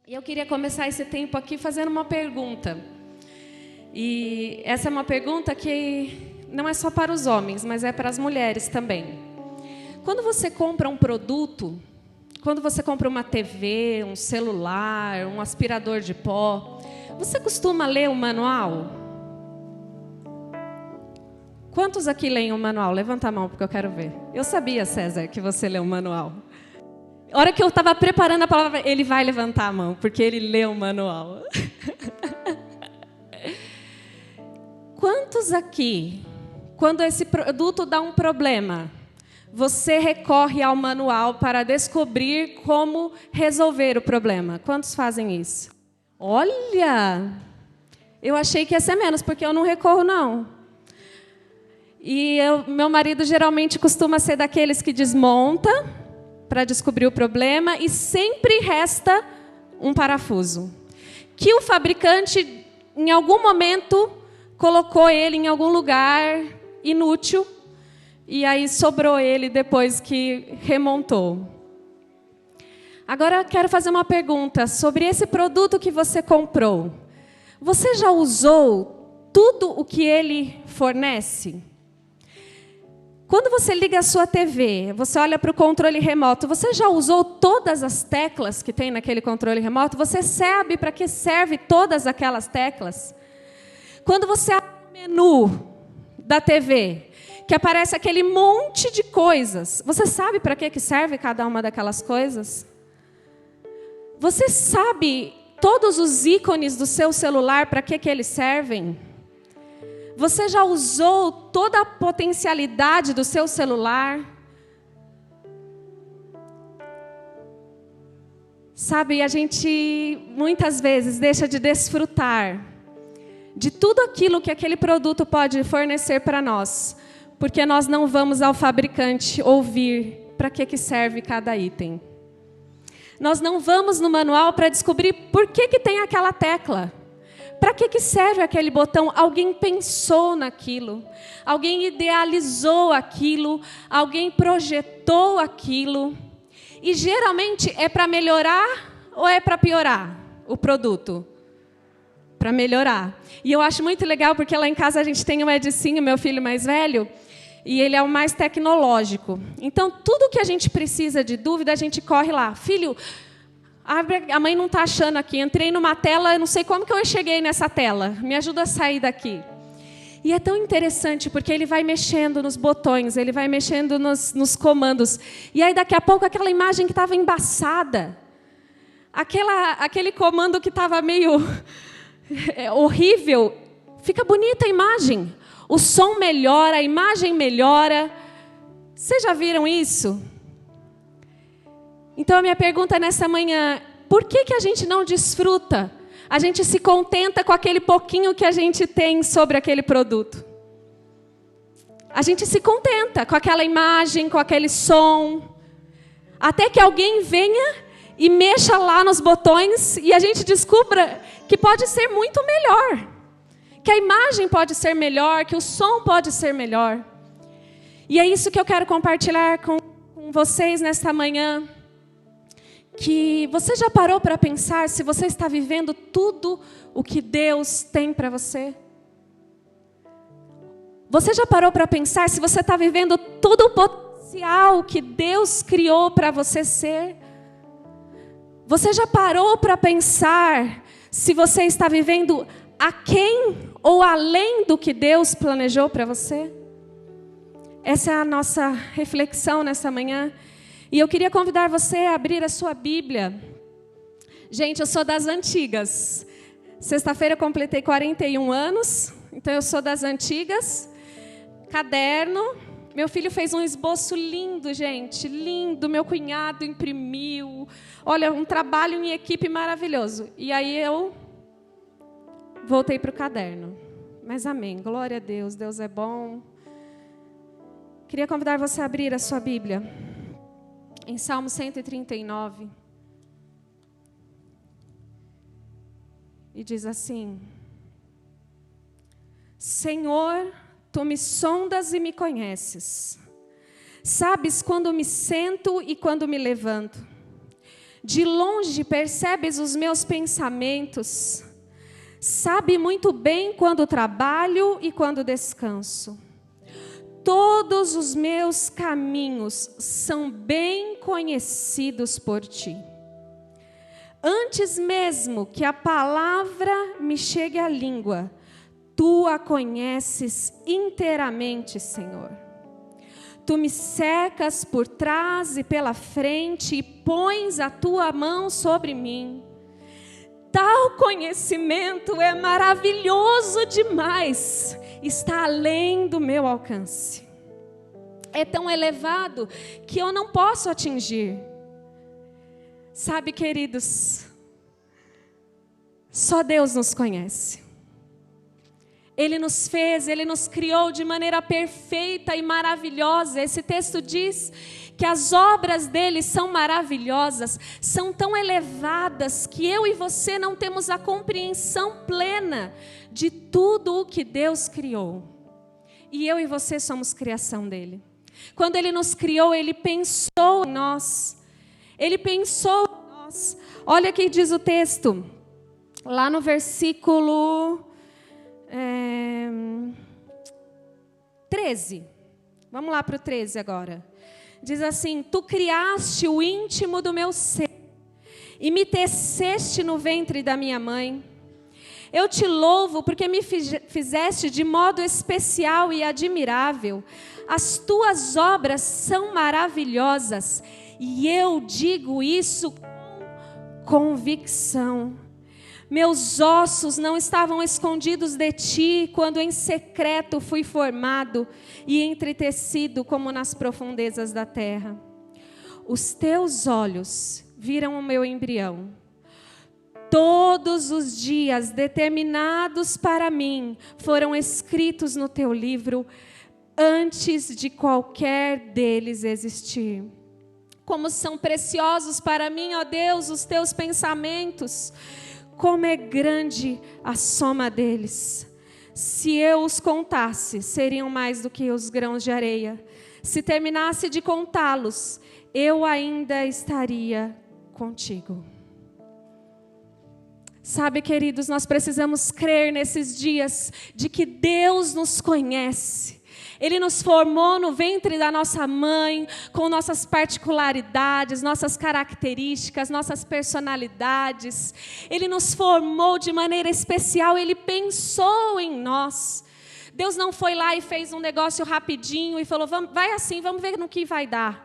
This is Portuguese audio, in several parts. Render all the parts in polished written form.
E eu queria começar esse tempo aqui fazendo uma pergunta. E essa é uma pergunta que não é só para os homens, mas é para as mulheres também. Quando você compra um produto, quando você compra uma TV, um celular, um aspirador de pó, você costuma ler o manual? Quantos aqui leem o manual? Levanta a mão, porque eu quero ver. Eu sabia, César, que você lê o manual. A hora que eu estava preparando a palavra, ele vai levantar a mão, porque ele lê o manual. Quantos aqui, quando esse produto dá um problema, você recorre ao manual para descobrir como resolver o problema? Quantos fazem isso? Olha, eu achei que ia ser menos, porque eu não recorro, não. E meu marido geralmente costuma ser daqueles que desmonta para descobrir o problema e sempre resta um parafuso, que o fabricante, em algum momento, colocou ele em algum lugar inútil e aí sobrou ele depois que remontou. Agora eu quero fazer uma pergunta sobre esse produto que você comprou. Você já usou tudo o que ele fornece? Quando você liga a sua TV, você olha para o controle remoto, você já usou todas as teclas que tem naquele controle remoto? Você sabe para que serve todas aquelas teclas? Quando você abre o menu da TV, que aparece aquele monte de coisas, você sabe para que serve cada uma daquelas coisas? Você sabe todos os ícones do seu celular, para que eles servem? Você já usou toda a potencialidade do seu celular? Sabe, a gente muitas vezes deixa de desfrutar de tudo aquilo que aquele produto pode fornecer para nós, porque nós não vamos ao fabricante ouvir para que serve cada item. Nós não vamos no manual para descobrir por que tem aquela tecla. Para que serve aquele botão? Alguém pensou naquilo, alguém idealizou aquilo, alguém projetou aquilo. E geralmente é para melhorar ou é para piorar o produto? Para melhorar. E eu acho muito legal porque lá em casa a gente tem o Edicinho, meu filho mais velho, e ele é o mais tecnológico. Então tudo que a gente precisa de dúvida, a gente corre lá. Filho, a mãe não está achando aqui. Entrei numa tela, eu não sei como que eu cheguei nessa tela. Me ajuda a sair daqui. E é tão interessante, porque ele vai mexendo nos botões, ele vai mexendo nos comandos. E aí, daqui a pouco, aquela imagem que estava embaçada, aquele comando que estava meio horrível, fica bonita a imagem. O som melhora, a imagem melhora. Vocês já viram isso? Então, a minha pergunta nessa manhã, por que a gente não desfruta? A gente se contenta com aquele pouquinho que a gente tem sobre aquele produto. A gente se contenta com aquela imagem, com aquele som. Até que alguém venha e mexa lá nos botões e a gente descubra que pode ser muito melhor. Que a imagem pode ser melhor, que o som pode ser melhor. E é isso que eu quero compartilhar com vocês nesta manhã. Que você já parou para pensar se você está vivendo tudo o que Deus tem para você? Você já parou para pensar se você está vivendo todo o potencial que Deus criou para você ser? Você já parou para pensar se você está vivendo aquém ou além do que Deus planejou para você? Essa é a nossa reflexão nessa manhã. E eu queria convidar você a abrir a sua Bíblia. Gente, eu sou das antigas. Sexta-feira eu completei 41 anos, então eu sou das antigas. Caderno. Meu filho fez um esboço lindo, gente, lindo. Meu cunhado imprimiu. Olha, um trabalho em equipe maravilhoso. E aí eu voltei para o caderno. Mas amém, glória a Deus, Deus é bom. Queria convidar você a abrir a sua Bíblia. Em Salmo 139, e diz assim: Senhor, Tu me sondas e me conheces. Sabes quando me sento e quando me levanto. De longe percebes os meus pensamentos. Sabe muito bem quando trabalho e quando descanso. Todos os meus caminhos são bem conhecidos por ti. Antes mesmo que a palavra me chegue à língua, tu a conheces inteiramente, Senhor. Tu me cercas por trás e pela frente e pões a tua mão sobre mim. Tal conhecimento é maravilhoso demais, está além do meu alcance. É tão elevado que eu não posso atingir. Sabe, queridos, só Deus nos conhece. Ele nos fez, Ele nos criou de maneira perfeita e maravilhosa. Esse texto diz que as obras dele são maravilhosas, são tão elevadas que eu e você não temos a compreensão plena de tudo o que Deus criou. E eu e você somos criação dele. Quando ele nos criou, ele pensou em nós. Ele pensou em nós. Olha o que diz o texto, lá no versículo 13. Vamos lá para o 13 agora. Diz assim: tu criaste o íntimo do meu ser e me teceste no ventre da minha mãe. Eu te louvo porque me fizeste de modo especial e admirável. As tuas obras são maravilhosas e eu digo isso com convicção. Meus ossos não estavam escondidos de ti quando em secreto fui formado e entretecido como nas profundezas da terra. Os teus olhos viram o meu embrião. Todos os dias determinados para mim foram escritos no teu livro antes de qualquer deles existir. Como são preciosos para mim, ó Deus, os teus pensamentos. Como é grande a soma deles. Se eu os contasse, seriam mais do que os grãos de areia. Se terminasse de contá-los, eu ainda estaria contigo. Sabe, queridos, nós precisamos crer nesses dias de que Deus nos conhece. Ele nos formou no ventre da nossa mãe, com nossas particularidades, nossas características, nossas personalidades. Ele nos formou de maneira especial, Ele pensou em nós. Deus não foi lá e fez um negócio rapidinho e falou, vai assim, vamos ver no que vai dar.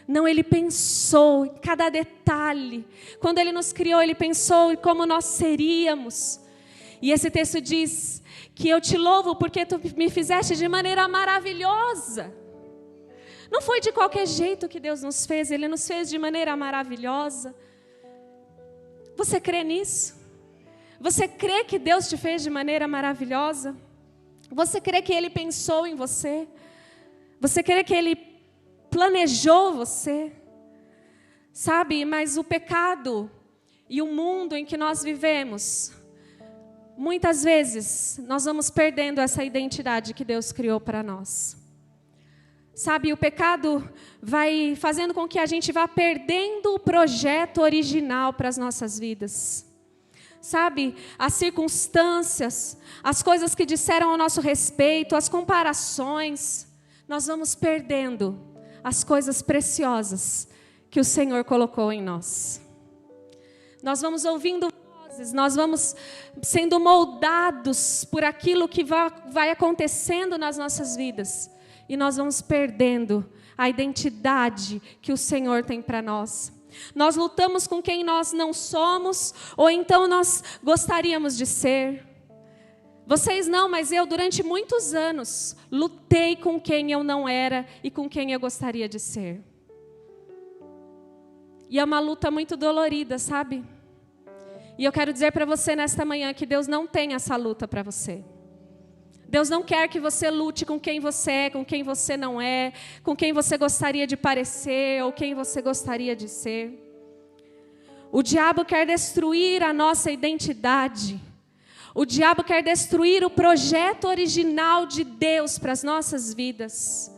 Não, Ele pensou em cada detalhe. Quando Ele nos criou, Ele pensou em como nós seríamos. E esse texto diz que eu te louvo porque tu me fizeste de maneira maravilhosa. Não foi de qualquer jeito que Deus nos fez, Ele nos fez de maneira maravilhosa. Você crê nisso? Você crê que Deus te fez de maneira maravilhosa? Você crê que Ele pensou em você? Você crê que Ele planejou você? Sabe, mas o pecado e o mundo em que nós vivemos, muitas vezes nós vamos perdendo essa identidade que Deus criou para nós. Sabe, o pecado vai fazendo com que a gente vá perdendo o projeto original para as nossas vidas. Sabe, as circunstâncias, as coisas que disseram ao nosso respeito, as comparações, nós vamos perdendo as coisas preciosas que o Senhor colocou em nós. Nós vamos ouvindo vozes, nós vamos sendo moldados por aquilo que vai acontecendo nas nossas vidas. E nós vamos perdendo a identidade que o Senhor tem para nós. Nós lutamos com quem nós não somos, ou então nós gostaríamos de ser. Vocês não, mas eu durante muitos anos lutei com quem eu não era e com quem eu gostaria de ser. E é uma luta muito dolorida, sabe? E eu quero dizer para você nesta manhã que Deus não tem essa luta para você. Deus não quer que você lute com quem você é, com quem você não é, com quem você gostaria de parecer ou quem você gostaria de ser. O diabo quer destruir a nossa identidade. O diabo quer destruir o projeto original de Deus para as nossas vidas.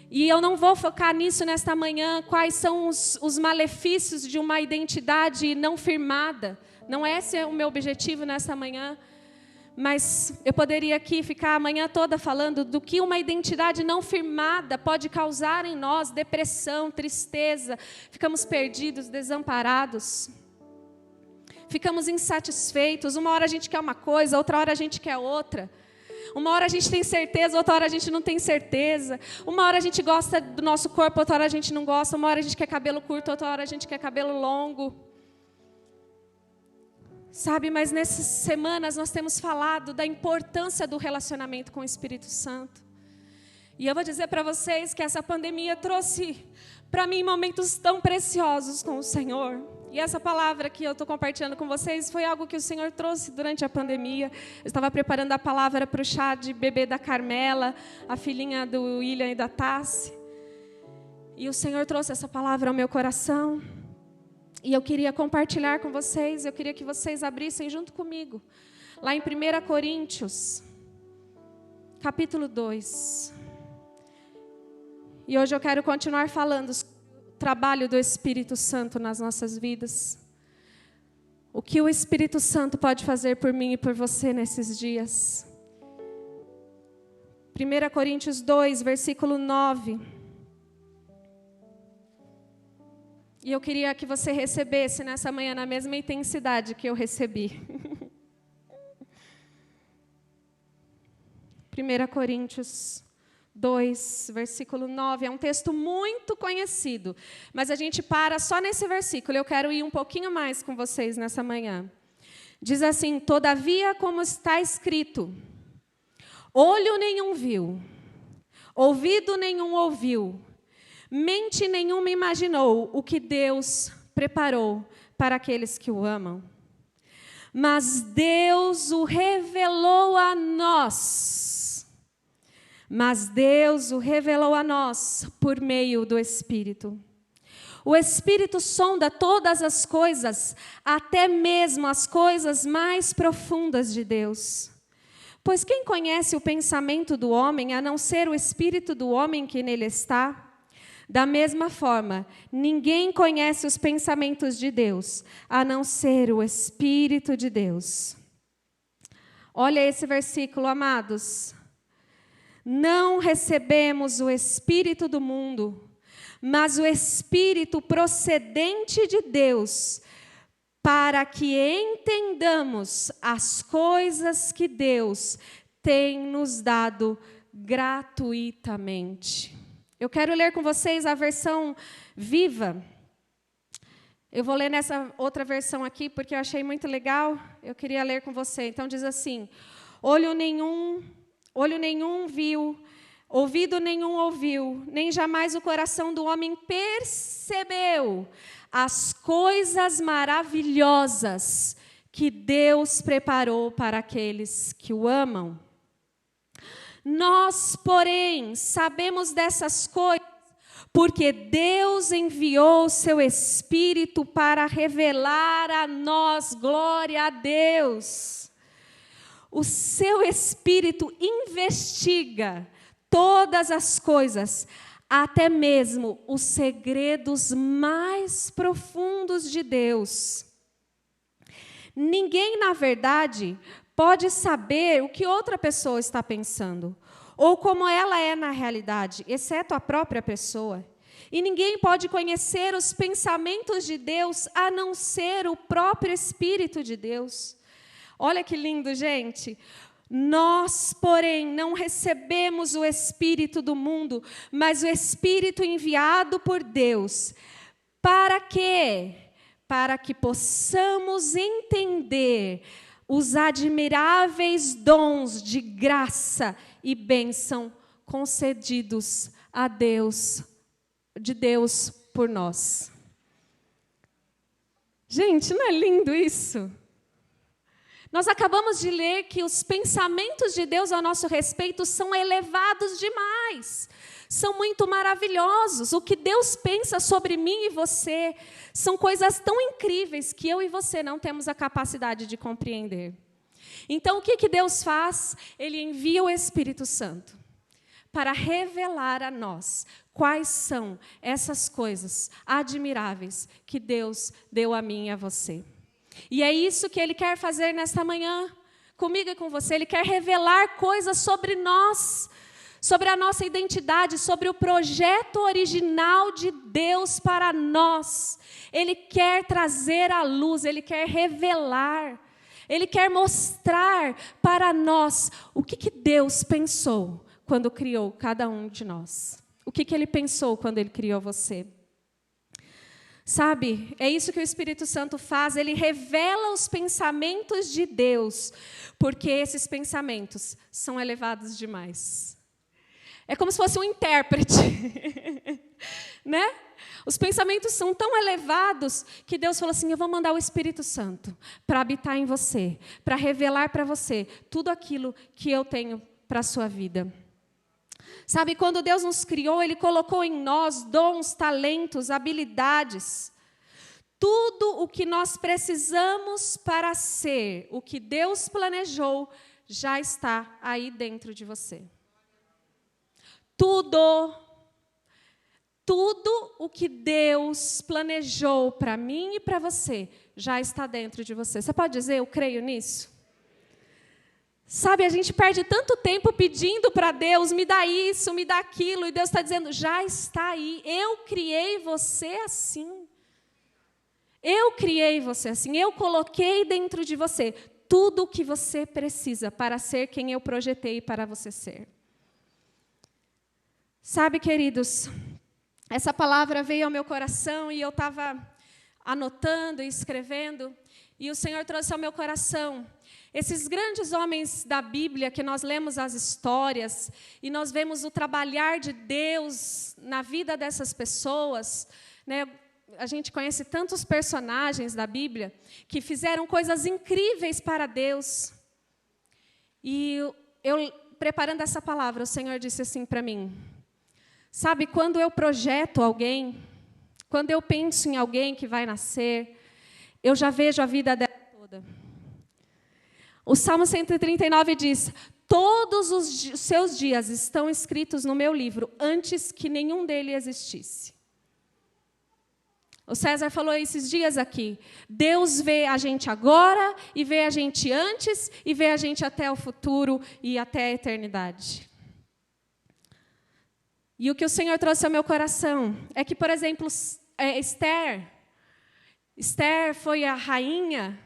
E eu não vou focar nisso nesta manhã, quais são os malefícios de uma identidade não firmada. Não esse é o meu objetivo nesta manhã. Mas eu poderia aqui ficar a manhã toda falando do que uma identidade não firmada pode causar em nós: depressão, tristeza, ficamos perdidos, desamparados. Ficamos insatisfeitos, uma hora a gente quer uma coisa, outra hora a gente quer outra. Uma hora a gente tem certeza, outra hora a gente não tem certeza. Uma hora a gente gosta do nosso corpo, outra hora a gente não gosta. Uma hora a gente quer cabelo curto, outra hora a gente quer cabelo longo. Sabe, mas nessas semanas nós temos falado da importância do relacionamento com o Espírito Santo. E eu vou dizer para vocês que essa pandemia trouxe para mim momentos tão preciosos com o Senhor. E essa palavra que eu estou compartilhando com vocês foi algo que o Senhor trouxe durante a pandemia. Eu estava preparando a palavra para o chá de bebê da Carmela, a filhinha do William e da Tassi. E o Senhor trouxe essa palavra ao meu coração. E eu queria compartilhar com vocês, eu queria que vocês abrissem junto comigo. Lá em 1 Coríntios, capítulo 2. E hoje eu quero continuar falando sobre o trabalho do Espírito Santo nas nossas vidas. O que o Espírito Santo pode fazer por mim e por você nesses dias. 1 Coríntios 2, versículo 9. E eu queria que você recebesse nessa manhã na mesma intensidade que eu recebi. 1 Coríntios 2, versículo 9, é um texto muito conhecido, mas a gente para só nesse versículo. Eu quero ir um pouquinho mais com vocês nessa manhã. Diz assim: todavia, como está escrito, olho nenhum viu, ouvido nenhum ouviu, mente nenhuma imaginou o que Deus preparou para aqueles que o amam. Mas Deus o revelou a nós. Mas Deus o revelou a nós por meio do Espírito. O Espírito sonda todas as coisas, até mesmo as coisas mais profundas de Deus. Pois quem conhece o pensamento do homem, a não ser o Espírito do homem que nele está? Da mesma forma, ninguém conhece os pensamentos de Deus, a não ser o Espírito de Deus. Olha esse versículo, amados. Não recebemos o Espírito do mundo, mas o Espírito procedente de Deus, para que entendamos as coisas que Deus tem nos dado gratuitamente. Eu quero ler com vocês a versão viva. Eu vou ler nessa outra versão aqui, porque eu achei muito legal. Eu queria ler com você. Então diz assim: olho nenhum viu, ouvido nenhum ouviu, nem jamais o coração do homem percebeu as coisas maravilhosas que Deus preparou para aqueles que o amam. Nós, porém, sabemos dessas coisas, porque Deus enviou o seu Espírito para revelar a nós. Glória a Deus. O seu Espírito investiga todas as coisas, até mesmo os segredos mais profundos de Deus. Ninguém, na verdade, pode saber o que outra pessoa está pensando, ou como ela é na realidade, exceto a própria pessoa. E ninguém pode conhecer os pensamentos de Deus, a não ser o próprio Espírito de Deus. Olha que lindo, gente. Nós, porém, não recebemos o Espírito do mundo, mas o Espírito enviado por Deus. Para quê? Para que possamos entender os admiráveis dons de graça e bênção concedidos a Deus, de Deus por nós. Gente, não é lindo isso? Nós acabamos de ler que os pensamentos de Deus ao nosso respeito são elevados demais, são muito maravilhosos. O que Deus pensa sobre mim e você são coisas tão incríveis que eu e você não temos a capacidade de compreender. Então, o que Deus faz? Ele envia o Espírito Santo para revelar a nós quais são essas coisas admiráveis que Deus deu a mim e a você. E é isso que Ele quer fazer nesta manhã, comigo e com você. Ele quer revelar coisas sobre nós, sobre a nossa identidade, sobre o projeto original de Deus para nós. Ele quer trazer à luz, Ele quer revelar, Ele quer mostrar para nós o que Deus pensou quando criou cada um de nós. O que Ele pensou quando Ele criou você. Sabe, é isso que o Espírito Santo faz, ele revela os pensamentos de Deus, porque esses pensamentos são elevados demais. É como se fosse um intérprete, né? Os pensamentos são tão elevados que Deus falou assim, eu vou mandar o Espírito Santo para habitar em você, para revelar para você tudo aquilo que eu tenho para a sua vida. Sabe, quando Deus nos criou, Ele colocou em nós dons, talentos, habilidades. Tudo o que nós precisamos para ser o que Deus planejou, já está aí dentro de você. Tudo o que Deus planejou para mim e para você, já está dentro de você. Você pode dizer, eu creio nisso? Sabe, a gente perde tanto tempo pedindo para Deus, me dá isso, me dá aquilo, e Deus está dizendo, já está aí, eu criei você assim. Eu criei você assim, eu coloquei dentro de você tudo o que você precisa para ser quem eu projetei para você ser. Sabe, queridos, essa palavra veio ao meu coração e eu estava anotando e escrevendo, e o Senhor trouxe ao meu coração esses grandes homens da Bíblia, que nós lemos as histórias, e nós vemos o trabalhar de Deus na vida dessas pessoas, né? A gente conhece tantos personagens da Bíblia que fizeram coisas incríveis para Deus. E eu preparando essa palavra, o Senhor disse assim para mim, sabe, quando eu projeto alguém, quando eu penso em alguém que vai nascer, eu já vejo a vida dela toda. O Salmo 139 diz, todos os seus dias estão escritos no meu livro, antes que nenhum dele existisse. O César falou esses dias aqui, Deus vê a gente agora, e vê a gente antes, e vê a gente até o futuro, e até a eternidade. E o que o Senhor trouxe ao meu coração é que, por exemplo, Esther foi a rainha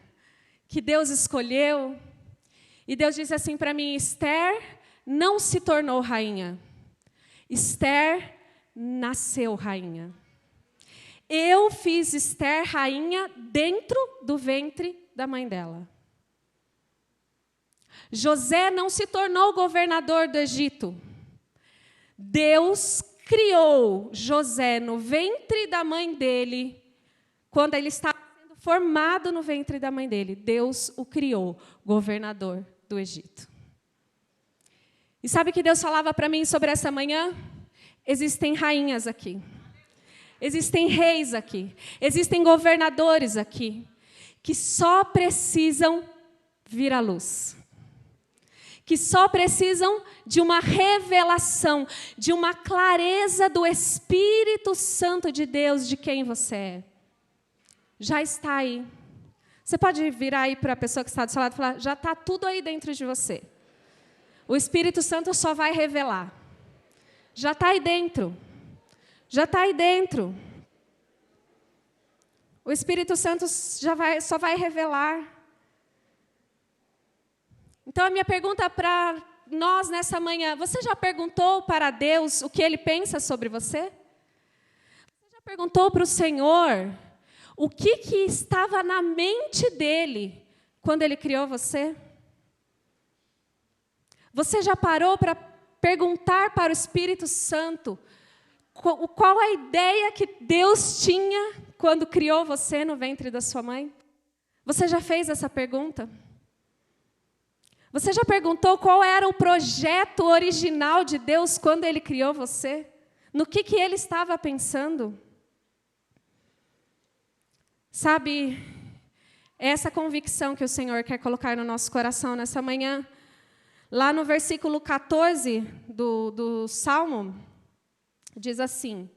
que Deus escolheu, e Deus disse assim para mim, Esther não se tornou rainha, Esther nasceu rainha. Eu fiz Esther rainha dentro do ventre da mãe dela. José não se tornou governador do Egito. Deus criou José no ventre da mãe dele, quando ele estava sendo formado no ventre da mãe dele. Deus o criou governador do Egito. E sabe o que Deus falava para mim sobre essa manhã? Existem rainhas aqui. Existem reis aqui, existem governadores aqui, que só precisam vir à luz. Que só precisam de uma revelação, de uma clareza do Espírito Santo de Deus, de quem você é. Já está aí. Você pode virar aí para a pessoa que está do seu lado e falar, já está tudo aí dentro de você. O Espírito Santo só vai revelar. Já está aí dentro. Já está aí dentro. O Espírito Santo só vai revelar. Então, a minha pergunta para nós nessa manhã, você já perguntou para Deus o que Ele pensa sobre você? Você já perguntou para o Senhor o que estava na mente dEle quando Ele criou você? Você já parou para perguntar para o Espírito Santo qual a ideia que Deus tinha quando criou você no ventre da sua mãe? Você já fez essa pergunta? Você já perguntou qual era o projeto original de Deus quando Ele criou você? No que Ele estava pensando? Sabe, essa convicção que o Senhor quer colocar no nosso coração nessa manhã. Lá no versículo 14 do Salmo, diz assim,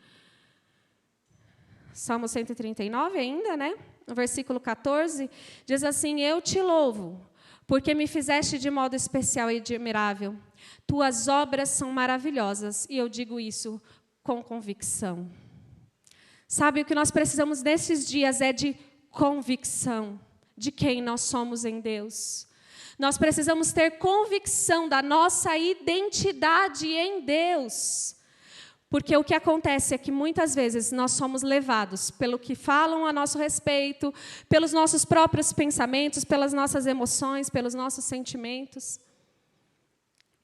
Salmo 139 ainda, né? No versículo 14, diz assim, eu te louvo, porque me fizeste de modo especial e admirável. Tuas obras são maravilhosas, e eu digo isso com convicção. Sabe, o que nós precisamos nesses dias é de convicção de quem nós somos em Deus. Nós precisamos ter convicção da nossa identidade em Deus. Porque o que acontece é que muitas vezes nós somos levados pelo que falam a nosso respeito, pelos nossos próprios pensamentos, pelas nossas emoções, pelos nossos sentimentos.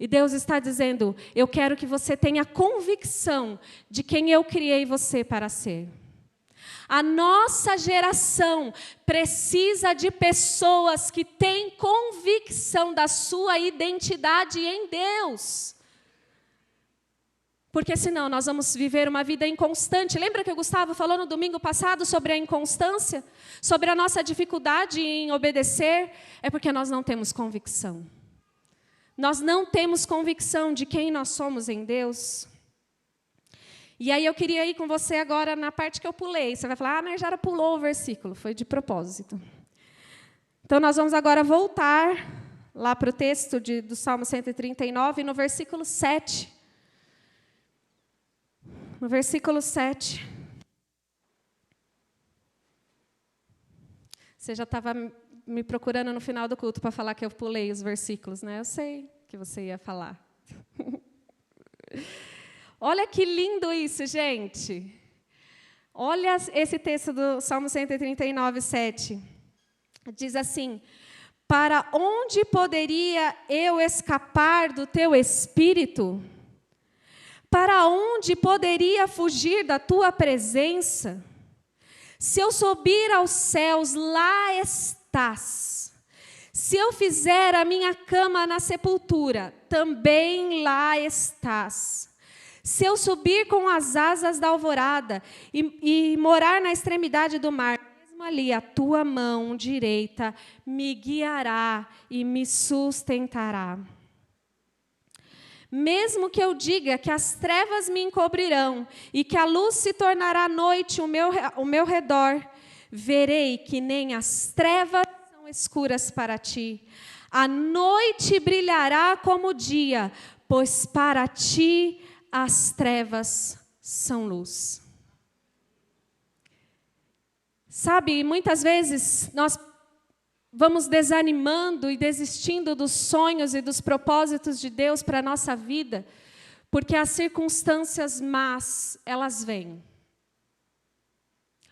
E Deus está dizendo, eu quero que você tenha convicção de quem eu criei você para ser. A nossa geração precisa de pessoas que têm convicção da sua identidade em Deus. Porque senão nós vamos viver uma vida inconstante. Lembra que o Gustavo falou no domingo passado sobre a inconstância? Sobre a nossa dificuldade em obedecer? É porque nós não temos convicção. Nós não temos convicção de quem nós somos em Deus. E aí eu queria ir com você agora na parte que eu pulei. Você vai falar, a Narjara pulou o versículo. Foi de propósito. Então nós vamos agora voltar lá para o texto do Salmo 139, no versículo 7. No versículo 7. Você já estava me procurando no final do culto para falar que eu pulei os versículos, né? Eu sei que você ia falar. Olha que lindo isso, gente. Olha esse texto do Salmo 139, 7. Diz assim, para onde poderia eu escapar do teu espírito? Para onde poderia fugir da tua presença? Se eu subir aos céus, lá estás. Se eu fizer a minha cama na sepultura, também lá estás. Se eu subir com as asas da alvorada e morar na extremidade do mar, mesmo ali a tua mão direita me guiará e me sustentará. Mesmo que eu diga que as trevas me encobrirão e que a luz se tornará noite ao meu redor, verei que nem as trevas são escuras para ti. A noite brilhará como o dia, pois para ti as trevas são luz. Sabe, muitas vezes nós vamos desanimando e desistindo dos sonhos e dos propósitos de Deus para a nossa vida, porque as circunstâncias más, elas vêm.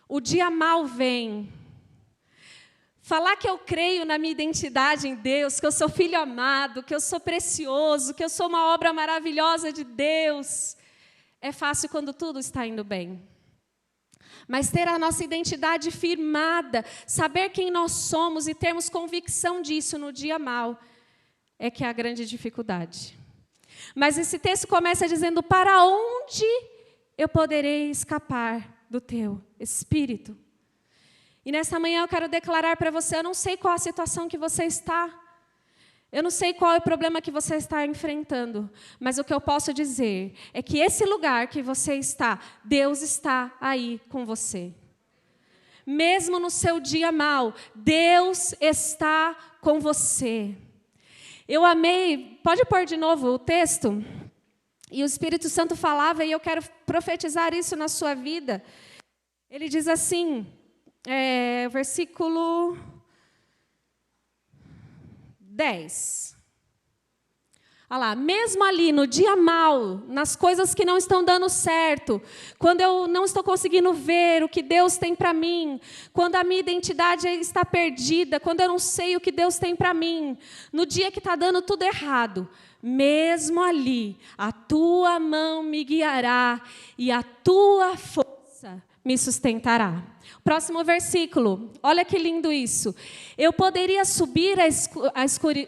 O dia mau vem. Falar que eu creio na minha identidade em Deus, que eu sou filho amado, que eu sou precioso, que eu sou uma obra maravilhosa de Deus, é fácil quando tudo está indo bem. Mas ter a nossa identidade firmada, saber quem nós somos e termos convicção disso no dia mau, é que é a grande dificuldade. Mas esse texto começa dizendo, para onde eu poderei escapar do teu Espírito? E nessa manhã eu quero declarar para você, eu não sei qual a situação que você está, eu não sei qual é o problema que você está enfrentando, mas o que eu posso dizer é que esse lugar que você está, Deus está aí com você. Mesmo no seu dia mau, Deus está com você. Eu amei, pode pôr de novo o texto? E o Espírito Santo falava, e eu quero profetizar isso na sua vida. Ele diz assim, versículo 10. Olha lá, mesmo ali no dia mau, nas coisas que não estão dando certo, quando eu não estou conseguindo ver o que Deus tem para mim, quando a minha identidade está perdida, quando eu não sei o que Deus tem para mim, no dia que está dando tudo errado, mesmo ali, a tua mão me guiará e a tua força me sustentará. Próximo versículo, olha que lindo isso. Eu poderia subir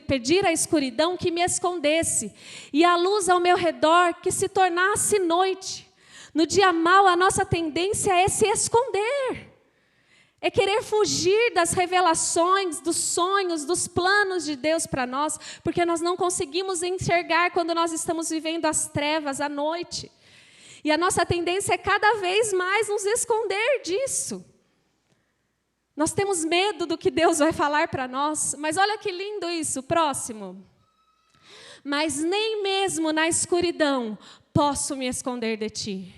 pedir à escuridão que me escondesse, e a luz ao meu redor que se tornasse noite. No dia mau, a nossa tendência é se esconder. É querer fugir das revelações, dos sonhos, dos planos de Deus para nós, porque nós não conseguimos enxergar quando nós estamos vivendo as trevas à noite. E a nossa tendência é cada vez mais nos esconder disso. Nós temos medo do que Deus vai falar para nós, mas olha que lindo isso, próximo. Mas nem mesmo na escuridão posso me esconder de ti.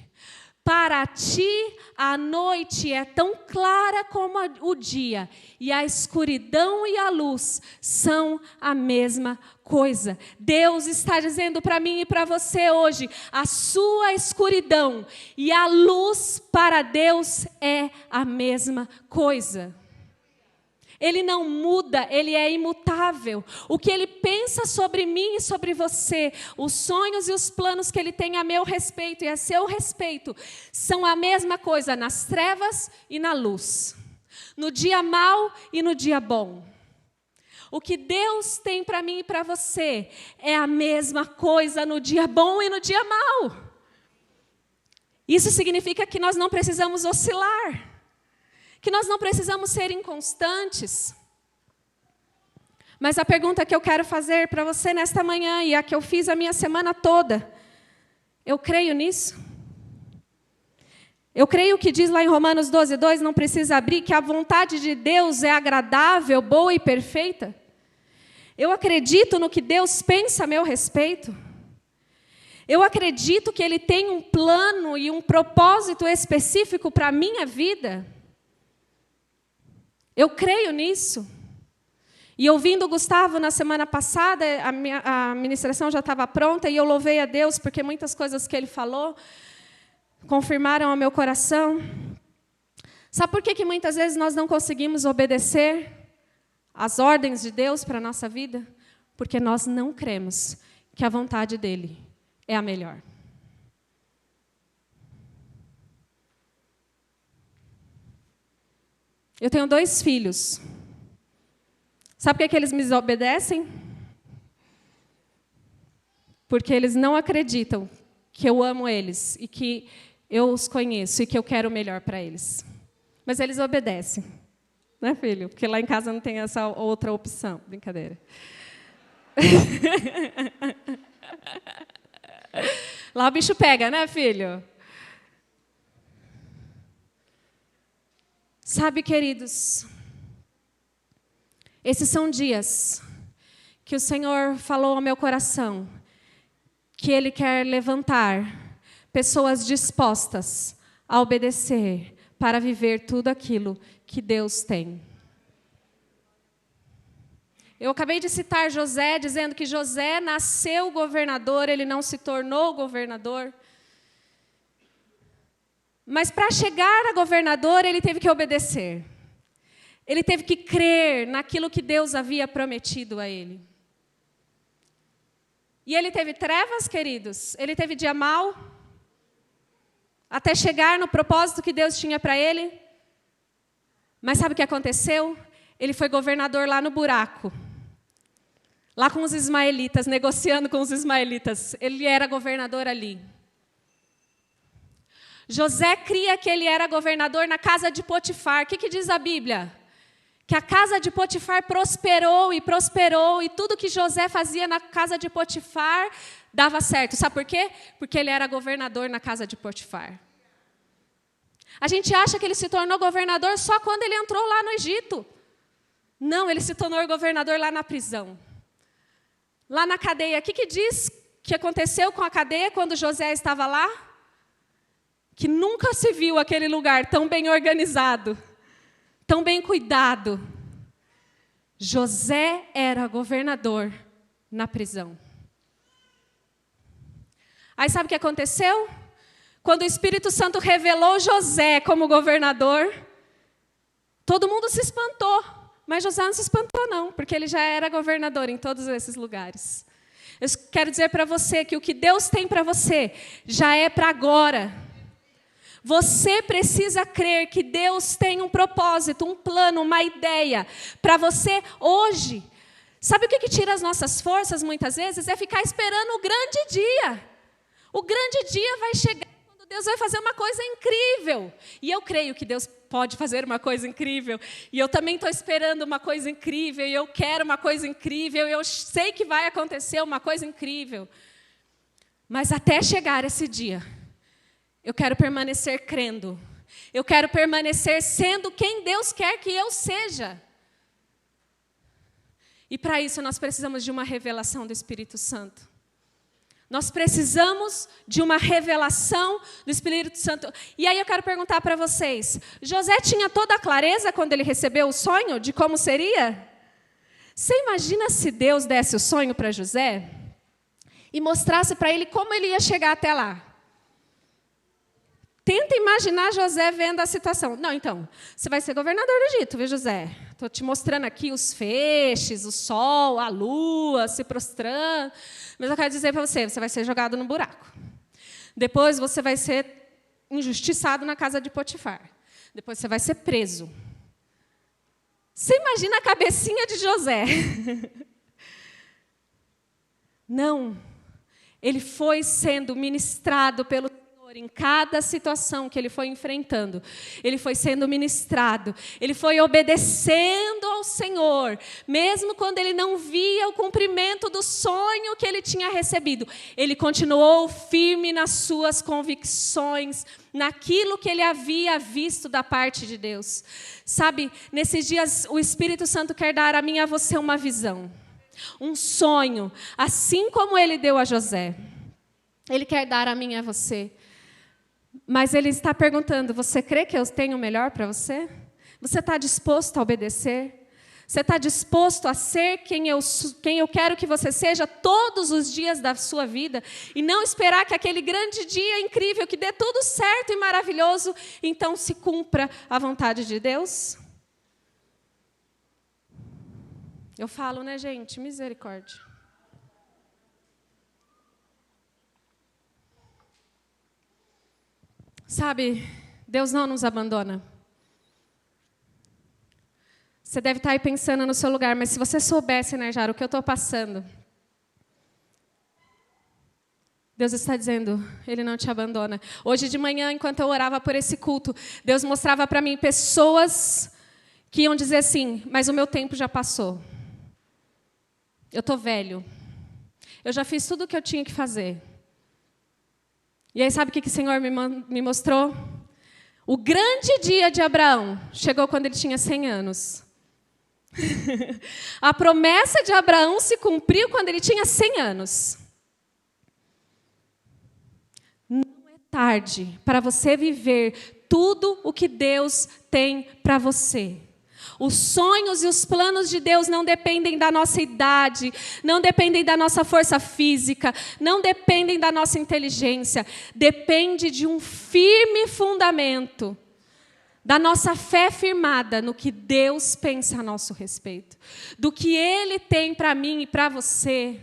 Para ti, a noite é tão clara como o dia, e a escuridão e a luz são a mesma coisa. Deus está dizendo para mim e para você hoje, a sua escuridão e a luz para Deus é a mesma coisa. Ele não muda, Ele é imutável. O que Ele pensa sobre mim e sobre você, os sonhos e os planos que Ele tem a meu respeito e a seu respeito, são a mesma coisa nas trevas e na luz. No dia mau e no dia bom. O que Deus tem para mim e para você é a mesma coisa no dia bom e no dia mau. Isso significa que nós não precisamos oscilar. Que nós não precisamos ser inconstantes. Mas a pergunta que eu quero fazer para você nesta manhã, e a que eu fiz a minha semana toda, eu creio nisso? Eu creio que diz lá em Romanos 12:2, não precisa abrir, que a vontade de Deus é agradável, boa e perfeita? Eu acredito no que Deus pensa a meu respeito? Eu acredito que Ele tem um plano e um propósito específico para a minha vida? Eu creio nisso. E ouvindo o Gustavo na semana passada, a ministração já estava pronta e eu louvei a Deus porque muitas coisas que ele falou confirmaram ao meu coração. Sabe por que muitas vezes nós não conseguimos obedecer às ordens de Deus para a nossa vida? Porque nós não cremos que a vontade dEle é a melhor. Eu tenho 2 filhos. Sabe por que eles me desobedecem? Porque eles não acreditam que eu amo eles e que eu os conheço e que eu quero o melhor para eles. Mas eles obedecem. Né, filho? Porque lá em casa não tem essa outra opção. Brincadeira. Lá o bicho pega, né, filho? Sabe, queridos, esses são dias que o Senhor falou ao meu coração que Ele quer levantar pessoas dispostas a obedecer para viver tudo aquilo que Deus tem. Eu acabei de citar José, dizendo que José nasceu governador, ele não se tornou governador. Mas para chegar a governador, ele teve que obedecer. Ele teve que crer naquilo que Deus havia prometido a ele. E ele teve trevas, queridos? Ele teve dia mau? Até chegar no propósito que Deus tinha para ele? Mas sabe o que aconteceu? Ele foi governador lá no buraco. Lá com os ismaelitas, negociando com os ismaelitas. Ele era governador ali. José cria que ele era governador na casa de Potifar. O que diz a Bíblia? Que a casa de Potifar prosperou, e tudo que José fazia na casa de Potifar dava certo. Sabe por quê? Porque ele era governador na casa de Potifar. A gente acha que ele se tornou governador só quando ele entrou lá no Egito. Não, ele se tornou governador lá na prisão. Lá na cadeia. O que diz que aconteceu com a cadeia quando José estava lá? Que nunca se viu aquele lugar tão bem organizado, tão bem cuidado. José era governador na prisão. Aí sabe o que aconteceu? Quando o Espírito Santo revelou José como governador, todo mundo se espantou. Mas José não se espantou não, porque ele já era governador em todos esses lugares. Eu quero dizer para você que o que Deus tem para você já é para agora. Você precisa crer que Deus tem um propósito, um plano, uma ideia para você hoje. Sabe o que tira as nossas forças muitas vezes? É ficar esperando o grande dia. O grande dia vai chegar quando Deus vai fazer uma coisa incrível. E eu creio que Deus pode fazer uma coisa incrível. E eu também estou esperando uma coisa incrível. E eu quero uma coisa incrível. E eu sei que vai acontecer uma coisa incrível. Mas até chegar esse dia, eu quero permanecer crendo. Eu quero permanecer sendo quem Deus quer que eu seja. E para isso nós precisamos de uma revelação do Espírito Santo. Nós precisamos de uma revelação do Espírito Santo. E aí eu quero perguntar para vocês, José tinha toda a clareza quando ele recebeu o sonho de como seria? Você imagina se Deus desse o sonho para José e mostrasse para ele como ele ia chegar até lá? Tenta imaginar José vendo a situação. Não, então, você vai ser governador do Egito, viu, José? Estou te mostrando aqui os feixes, o sol, a lua se prostrando. Mas eu quero dizer para você, você vai ser jogado no buraco. Depois você vai ser injustiçado na casa de Potifar. Depois você vai ser preso. Você imagina a cabecinha de José? Não. Ele foi sendo ministrado pelo Senhor em cada situação que ele foi enfrentando. Ele foi sendo ministrado. Ele foi obedecendo ao Senhor. Mesmo quando ele não via o cumprimento do sonho que ele tinha recebido. Ele continuou firme nas suas convicções, naquilo que ele havia visto da parte de Deus. Sabe, nesses dias o Espírito Santo quer dar a mim e a você uma visão. Um sonho, assim como ele deu a José. Ele quer dar a mim e a você. Mas ele está perguntando, você crê que eu tenho o melhor para você? Você está disposto a obedecer? Você está disposto a ser quem eu quero que você seja todos os dias da sua vida? E não esperar que aquele grande dia incrível, que dê tudo certo e maravilhoso, então se cumpra a vontade de Deus? Eu falo, né, gente? Misericórdia. Sabe, Deus não nos abandona. Você deve estar aí pensando no seu lugar, mas se você soubesse, né, Jara, o que eu estou passando, Deus está dizendo, Ele não te abandona. Hoje de manhã, enquanto eu orava por esse culto, Deus mostrava para mim pessoas que iam dizer assim, mas o meu tempo já passou. Eu estou velho. Eu já fiz tudo o que eu tinha que fazer. E aí, sabe o que o Senhor me mostrou? O grande dia de Abraão chegou quando ele tinha 100 anos. A promessa de Abraão se cumpriu quando ele tinha 100 anos. Não é tarde para você viver tudo o que Deus tem para você. Os sonhos e os planos de Deus não dependem da nossa idade, não dependem da nossa força física, não dependem da nossa inteligência. Depende de um firme fundamento, da nossa fé firmada no que Deus pensa a nosso respeito, do que Ele tem para mim e para você.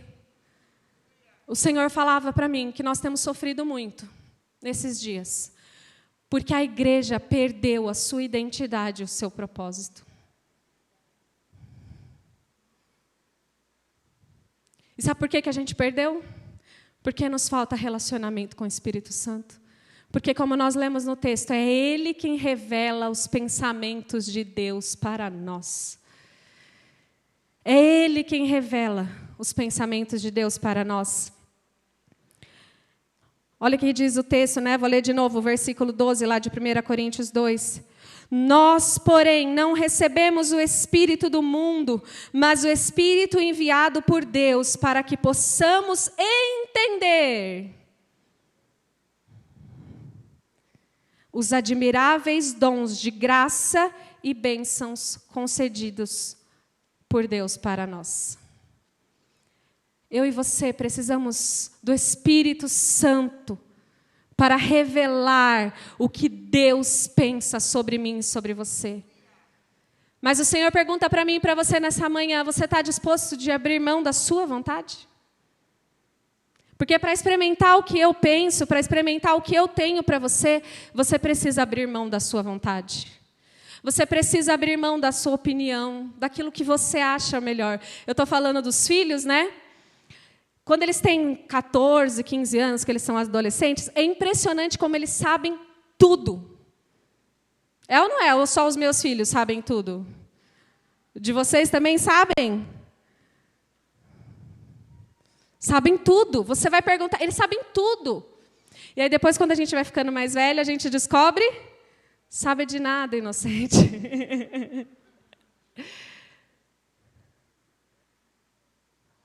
O Senhor falava para mim que nós temos sofrido muito nesses dias, porque a igreja perdeu a sua identidade, o seu propósito. E sabe por que a gente perdeu? Porque nos falta relacionamento com o Espírito Santo. Porque, como nós lemos no texto, é Ele quem revela os pensamentos de Deus para nós. É Ele quem revela os pensamentos de Deus para nós. Olha o que diz o texto, né? Vou ler de novo o versículo 12, lá de 1 Coríntios 2. Nós, porém, não recebemos o Espírito do mundo, mas o Espírito enviado por Deus, para que possamos entender os admiráveis dons de graça e bênçãos concedidos por Deus para nós. Eu e você precisamos do Espírito Santo para revelar o que Deus pensa sobre mim e sobre você. Mas o Senhor pergunta para mim e para você nessa manhã, você está disposto de abrir mão da sua vontade? Porque para experimentar o que eu penso, para experimentar o que eu tenho para você, você precisa abrir mão da sua vontade. Você precisa abrir mão da sua opinião, daquilo que você acha melhor. Eu estou falando dos filhos, né? quando eles têm 14, 15 anos, que eles são adolescentes, é impressionante como eles sabem tudo. É ou não é? Ou só os meus filhos sabem tudo? De vocês também sabem? Sabem tudo. Você vai perguntar, eles sabem tudo. E aí depois, quando a gente vai ficando mais velho, a gente descobre, sabe de nada, inocente.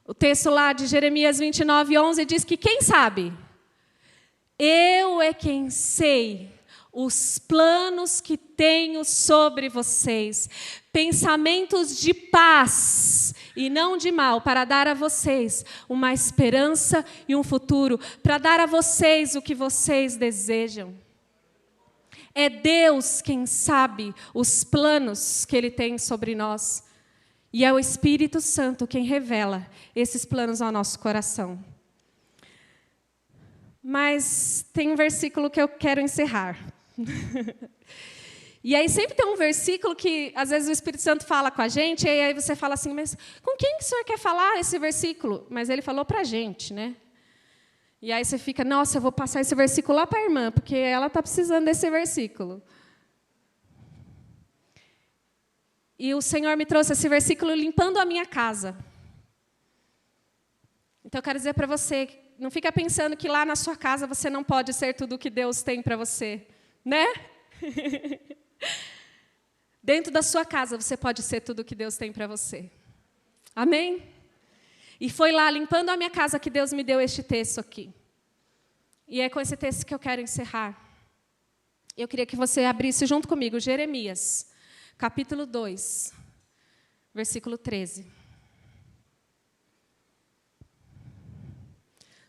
O texto lá de Jeremias 29:11 diz que quem sabe? Eu é quem sei os planos que tenho sobre vocês, pensamentos de paz e não de mal, para dar a vocês uma esperança e um futuro, para dar a vocês o que vocês desejam. É Deus quem sabe os planos que Ele tem sobre nós. E é o Espírito Santo quem revela esses planos ao nosso coração. Mas tem um versículo que eu quero encerrar. E aí sempre tem um versículo que, às vezes, o Espírito Santo fala com a gente, e aí você fala assim, mas com quem que o senhor quer falar esse versículo? Mas ele falou para a gente, né? E aí você fica, nossa, eu vou passar esse versículo lá para a irmã, porque ela está precisando desse versículo. E o Senhor me trouxe esse versículo limpando a minha casa. Então, eu quero dizer para você, não fica pensando que lá na sua casa você não pode ser tudo o que Deus tem para você, né? Dentro da sua casa você pode ser tudo o que Deus tem para você. Amém? E foi lá, limpando a minha casa, que Deus me deu este texto aqui. E é com esse texto que eu quero encerrar. Eu queria que você abrisse junto comigo Jeremias, capítulo 2, versículo 13.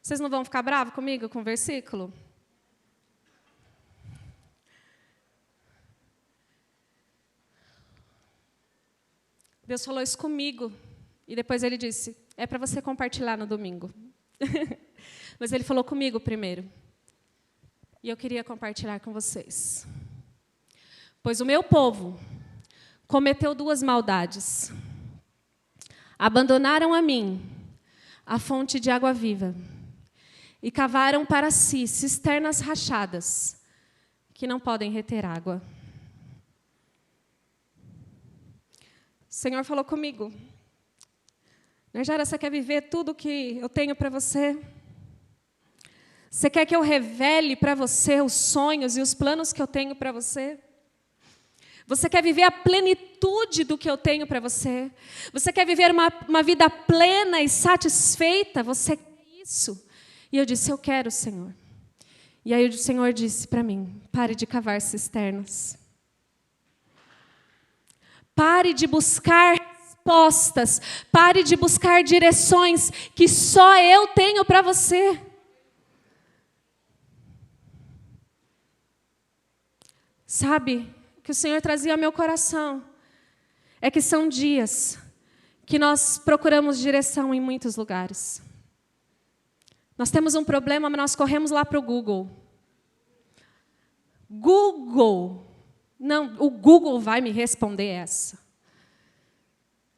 Vocês não vão ficar bravos comigo com o versículo? Deus falou isso comigo. E depois Ele disse, é para você compartilhar no domingo. Mas Ele falou comigo primeiro. E eu queria compartilhar com vocês. Pois o meu povo cometeu 2 maldades. Abandonaram a mim a fonte de água viva e cavaram para si cisternas rachadas que não podem reter água. O Senhor falou comigo. Narjara, você quer viver tudo que eu tenho para você? Você quer que eu revele para você os sonhos e os planos que eu tenho para você? Você quer viver a plenitude do que eu tenho para você? Você quer viver uma vida plena e satisfeita? Você quer isso? E eu disse, eu quero, Senhor. E aí o Senhor disse para mim, pare de cavar cisternas. Pare de buscar respostas. Pare de buscar direções que só eu tenho para você. Sabe, o que o Senhor trazia ao meu coração é que são dias que nós procuramos direção em muitos lugares. Nós temos um problema, mas nós corremos lá para o Google. Não, o Google vai me responder essa.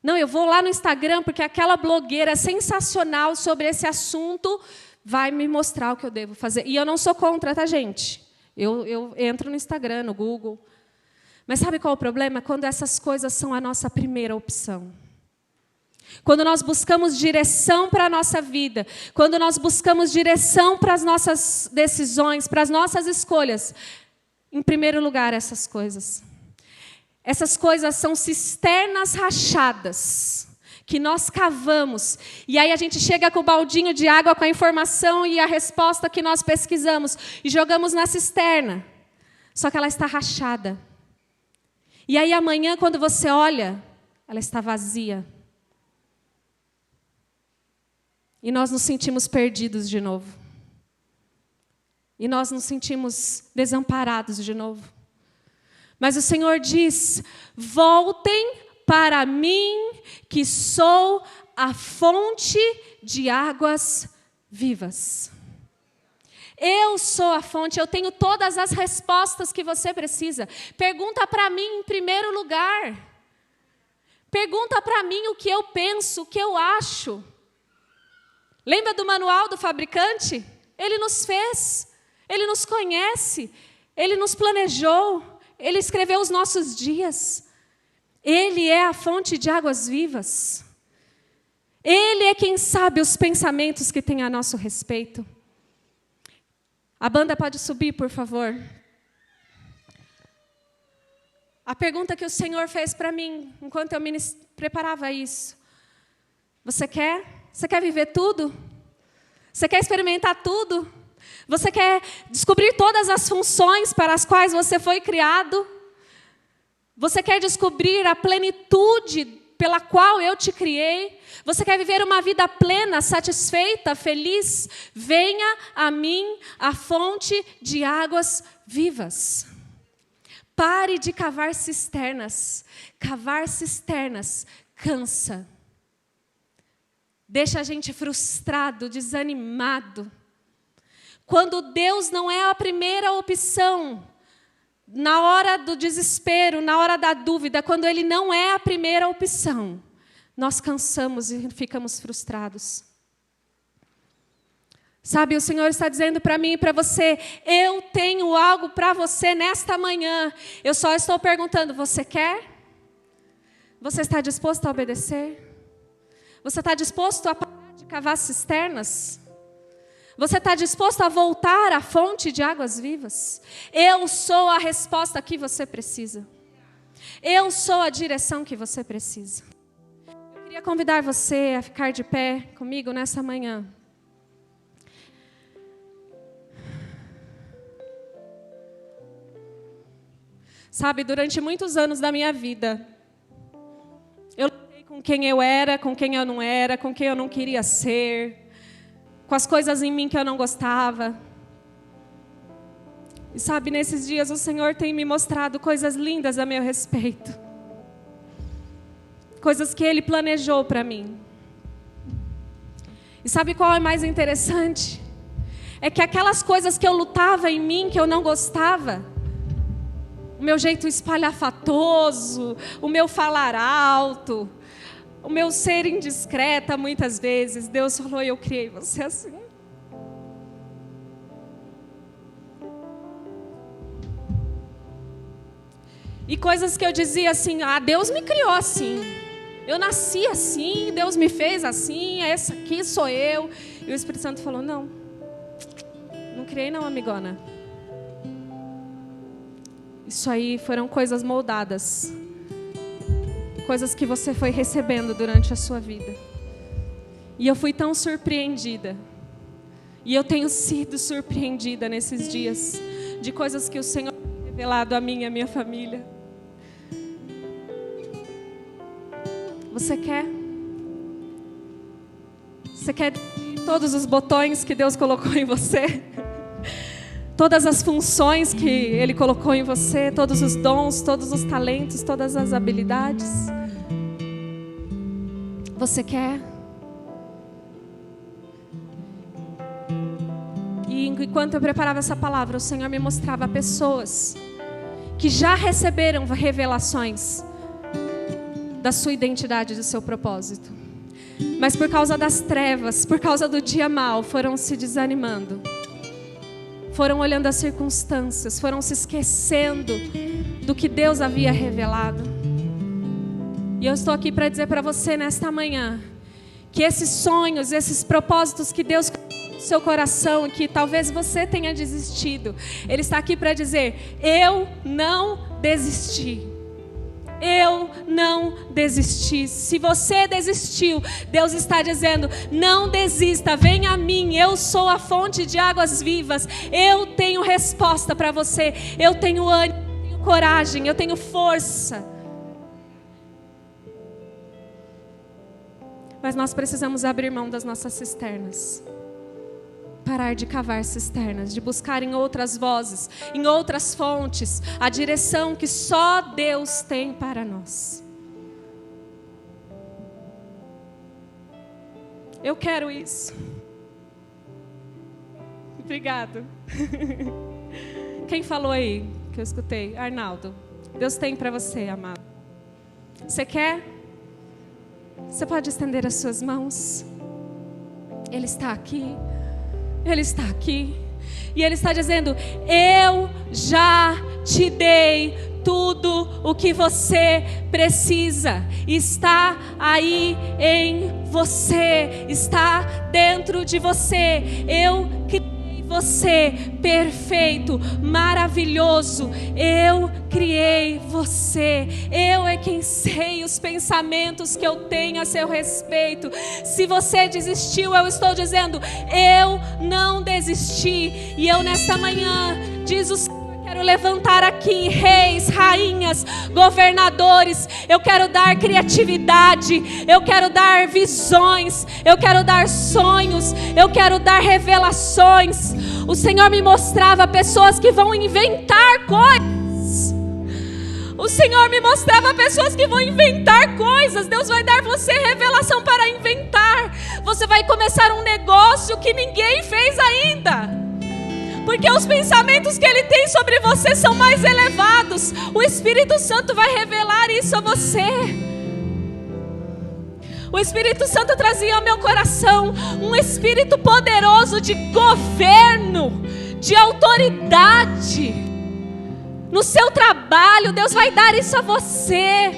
Não, eu vou lá no Instagram porque aquela blogueira sensacional sobre esse assunto vai me mostrar o que eu devo fazer. E eu não sou contra, tá, gente? Eu entro no Instagram, no Google. Mas sabe qual é o problema? Quando essas coisas são a nossa primeira opção. Quando nós buscamos direção para a nossa vida, quando nós buscamos direção para as nossas decisões, para as nossas escolhas, em primeiro lugar, essas coisas. Essas coisas são cisternas rachadas, que nós cavamos. E aí a gente chega com o baldinho de água, com a informação e a resposta que nós pesquisamos, e jogamos na cisterna. Só que ela está rachada. E aí amanhã, quando você olha, ela está vazia. E nós nos sentimos perdidos de novo. E nós nos sentimos desamparados de novo. Mas o Senhor diz, voltem para mim, que sou a fonte de águas vivas. Eu sou a fonte, eu tenho todas as respostas que você precisa. Pergunta para mim em primeiro lugar. Pergunta para mim o que eu penso, o que eu acho. Lembra do manual do fabricante? Ele nos fez, Ele nos conhece, Ele nos planejou, Ele escreveu os nossos dias. Ele é a fonte de águas vivas. Ele é quem sabe os pensamentos que tem a nosso respeito. A banda pode subir, por favor. A pergunta que o Senhor fez para mim, enquanto eu me preparava isso. Você quer? Você quer viver tudo? Você quer experimentar tudo? Você quer descobrir todas as funções para as quais você foi criado? Você quer descobrir a plenitude pela qual eu te criei? Você quer viver uma vida plena, satisfeita, feliz? Venha a mim, a fonte de águas vivas. Pare de cavar cisternas. Cavar cisternas cansa. Deixa a gente frustrado, desanimado. Quando Deus não é a primeira opção, na hora do desespero, na hora da dúvida, quando Ele não é a primeira opção, nós cansamos e ficamos frustrados. Sabe, o Senhor está dizendo para mim e para você, eu tenho algo para você nesta manhã. Eu só estou perguntando, você quer? Você está disposto a obedecer? Você está disposto a parar de cavar cisternas? Você está disposto a voltar à fonte de águas vivas? Eu sou a resposta que você precisa. Eu sou a direção que você precisa. Eu queria convidar você a ficar de pé comigo nessa manhã. Sabe, durante muitos anos da minha vida, eu lutei com quem eu era, com quem eu não era, com quem eu não queria ser, com as coisas em mim que eu não gostava. E sabe, nesses dias o Senhor tem me mostrado coisas lindas a meu respeito. Coisas que Ele planejou para mim. E sabe qual é mais interessante? É que aquelas coisas que eu lutava em mim, que eu não gostava, o meu jeito espalhafatoso, o meu falar alto, o meu ser indiscreta muitas vezes, Deus falou, eu criei você assim. E coisas que eu dizia assim, Deus me criou assim, eu nasci assim, Deus me fez assim, essa aqui sou eu. E o Espírito Santo falou, não criei não, amigona. Isso aí foram coisas moldadas. Coisas que você foi recebendo durante a sua vida. E eu fui tão surpreendida. E eu tenho sido surpreendida nesses dias. De coisas que o Senhor tem revelado a mim e a minha família. Você quer? Você quer todos os botões que Deus colocou em você? Todas as funções que Ele colocou em você, todos os dons, todos os talentos, todas as habilidades. Você quer? E enquanto eu preparava essa palavra, o Senhor me mostrava pessoas que já receberam revelações da sua identidade, do seu propósito. Mas por causa das trevas, por causa do dia mau, foram se desanimando. Foram olhando as circunstâncias, foram se esquecendo do que Deus havia revelado. E eu estou aqui para dizer para você nesta manhã, que esses sonhos, esses propósitos que Deus colocou no seu coração, que talvez você tenha desistido, Ele está aqui para dizer, eu não desisti. Eu não desisti. Se você desistiu, Deus está dizendo, não desista, venha a mim, eu sou a fonte de águas vivas, eu tenho resposta para você, eu tenho ânimo, eu tenho coragem, eu tenho força. Mas nós precisamos abrir mão das nossas cisternas. Parar de cavar cisternas, de buscar em outras vozes, em outras fontes, a direção que só Deus tem para nós. Eu quero isso. Obrigado. Quem falou aí, que eu escutei? Arnaldo. Deus tem para você, amado. Você quer? Você pode estender as suas mãos? Ele está aqui. Ele está aqui. E Ele está dizendo: eu já te dei tudo o que você precisa. Está aí em você. Está dentro de você. Eu criei você perfeito, maravilhoso. Eu criei você. Eu é quem sei os pensamentos que eu tenho a seu respeito. Se você desistiu, eu estou dizendo: eu não desisti. E eu nesta manhã, diz o Senhor, quero levantar aqui reis, rainhas, governadores. Eu quero dar criatividade. Eu quero dar visões. Eu quero dar sonhos. Eu quero dar revelações. O Senhor me mostrava pessoas que vão inventar coisas. O Senhor me mostrava pessoas que vão inventar coisas. Deus vai dar você revelação para inventar. Você vai começar um negócio que ninguém fez ainda. Porque os pensamentos que Ele tem sobre você são mais elevados. O Espírito Santo vai revelar isso a você. O Espírito Santo trazia ao meu coração um espírito poderoso de governo, de autoridade. No seu trabalho, Deus vai dar isso a você.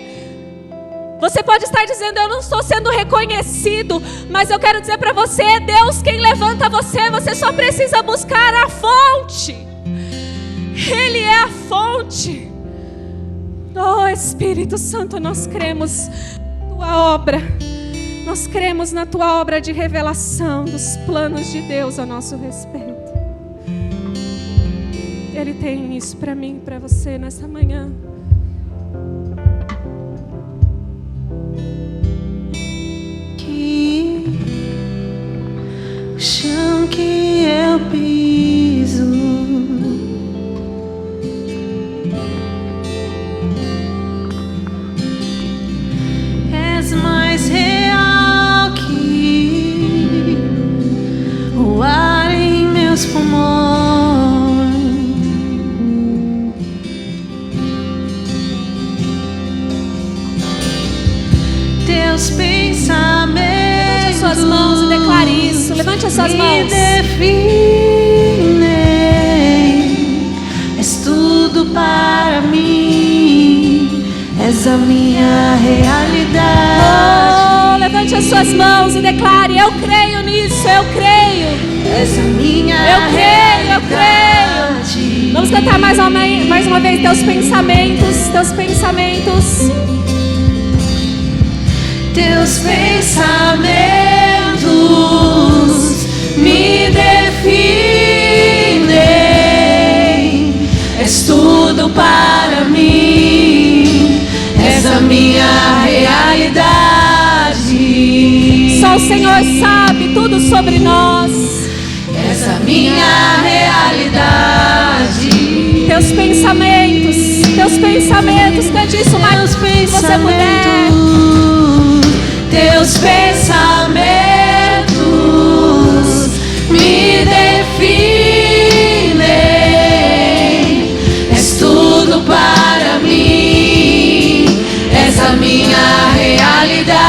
Você pode estar dizendo: eu não estou sendo reconhecido. Mas eu quero dizer para você: é Deus quem levanta você. Você só precisa buscar a fonte. Ele é a fonte. Oh Espírito Santo, nós cremos na tua obra. Nós cremos na tua obra de revelação dos planos de Deus a nosso respeito. Ele tem isso para mim e para você nessa manhã. O chão que eu piso és mais real que o ar em meus pulmões. Teus pensamentos, suas mãos e declare isso. Levante as suas mãos. Me definem, és tudo para mim, és a minha realidade. Oh, levante as suas mãos e declare: eu creio nisso, eu creio. És a minha realidade. Eu creio. Vamos cantar mais uma vez. Teus pensamentos, teus pensamentos. Teus pensamentos me definem, és tudo para mim, és a minha realidade. Só o Senhor sabe tudo sobre nós. És a minha realidade. Teus pensamentos, cante isso mais que você puder. Teus pensamentos me definem, és tudo para mim, és a minha realidade.